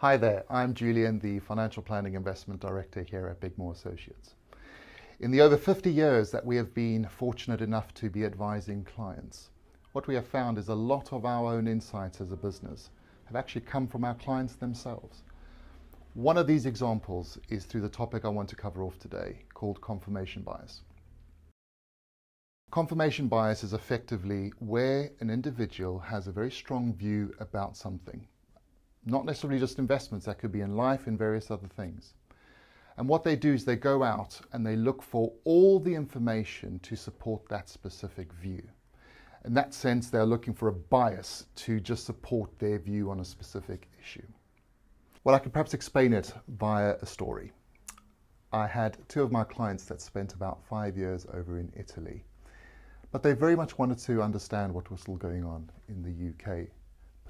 Hi there, I'm Julian, the Financial Planning Investment Director here at Bigmore Associates. In the over 50 years that we have been fortunate enough to be advising clients, what we have found is a lot of our own insights as a business have actually come from our clients themselves. One of these examples is through the topic I want to cover off today, called confirmation bias. Confirmation bias is effectively where an individual has a very strong view about something. Not necessarily just investments, that could be in life and various other things. And what they do is they go out and they look for all the information to support that specific view. In that sense, they're looking for a bias to just support their view on a specific issue. Well, I could perhaps explain it via a story. I had two of my clients that spent about 5 years over in Italy, but they very much wanted to understand what was still going on in the UK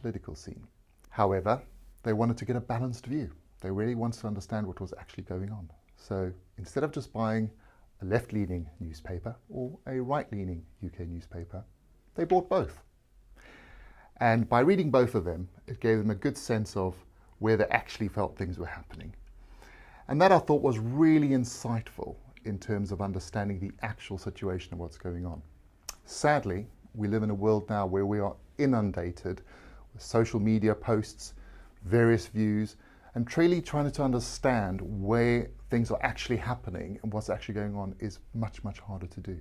political scene. However, they wanted to get a balanced view. They really wanted to understand what was actually going on. So instead of just buying a left-leaning newspaper or a right-leaning UK newspaper, they bought both. And by reading both of them, it gave them a good sense of where they actually felt things were happening. And that I thought was really insightful in terms of understanding the actual situation of what's going on. Sadly, we live in a world now where we are inundated with social media posts, various views, and really trying to understand where things are actually happening and what's actually going on is much, much harder to do.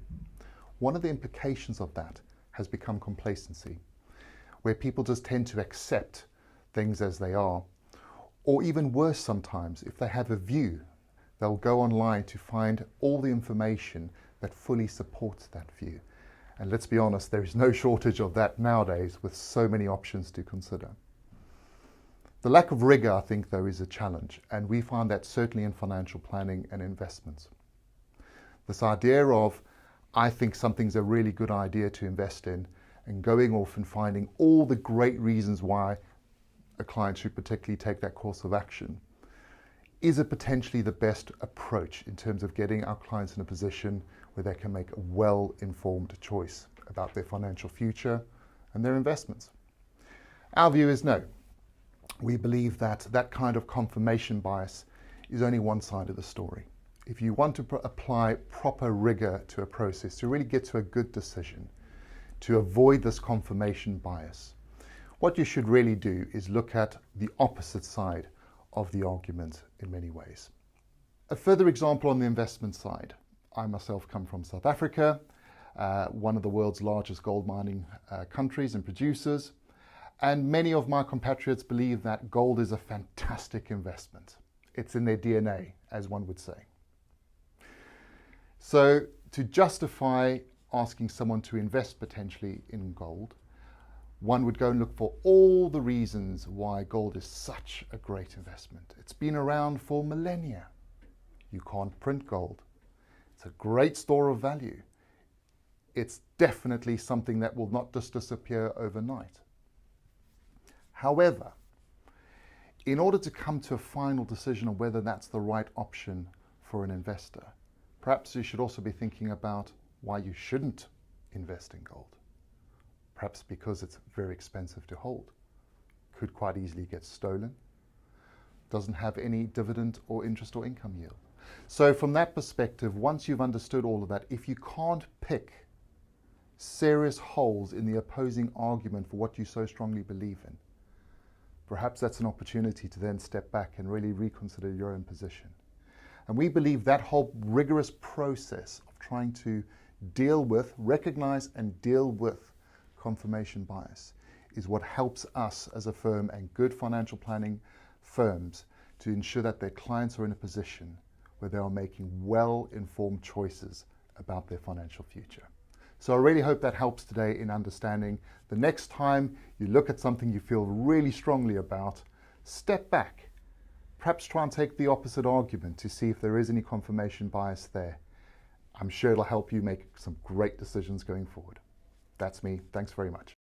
One of the implications of that has become complacency, where people just tend to accept things as they are, or even worse sometimes, if they have a view, they'll go online to find all the information that fully supports that view. And let's be honest, there is no shortage of that nowadays with so many options to consider. The lack of rigor, I think, though, is a challenge, and we find that certainly in financial planning and investments. This idea of, I think something's a really good idea to invest in, and going off and finding all the great reasons why a client should particularly take that course of action, is potentially the best approach in terms of getting our clients in a position where they can make a well-informed choice about their financial future and their investments. Our view is no. We believe that that kind of confirmation bias is only one side of the story. If you want to apply proper rigor to a process to really get to a good decision, to avoid this confirmation bias, what you should really do is look at the opposite side of the argument in many ways. A further example on the investment side. I myself come from South Africa, one of the world's largest gold mining countries and producers, and many of my compatriots believe that gold is a fantastic investment. It's in their DNA, as one would say. So to justify asking someone to invest potentially in gold, one would go and look for all the reasons why gold is such a great investment. It's been around for millennia. You can't print gold. It's a great store of value. It's definitely something that will not just disappear overnight. However, in order to come to a final decision on whether that's the right option for an investor, perhaps you should also be thinking about why you shouldn't invest in gold. Perhaps because it's very expensive to hold, could quite easily get stolen, doesn't have any dividend or interest or income yield. So from that perspective, once you've understood all of that, if you can't pick serious holes in the opposing argument for what you so strongly believe in, perhaps that's an opportunity to then step back and really reconsider your own position. And we believe that whole rigorous process of trying to deal with, recognize and deal with confirmation bias is what helps us as a firm and good financial planning firms to ensure that their clients are in a position where they are making well-informed choices about their financial future. So I really hope that helps today in understanding the next time you look at something you feel really strongly about, step back. Perhaps try and take the opposite argument to see if there is any confirmation bias there. I'm sure it'll help you make some great decisions going forward. That's me. Thanks very much.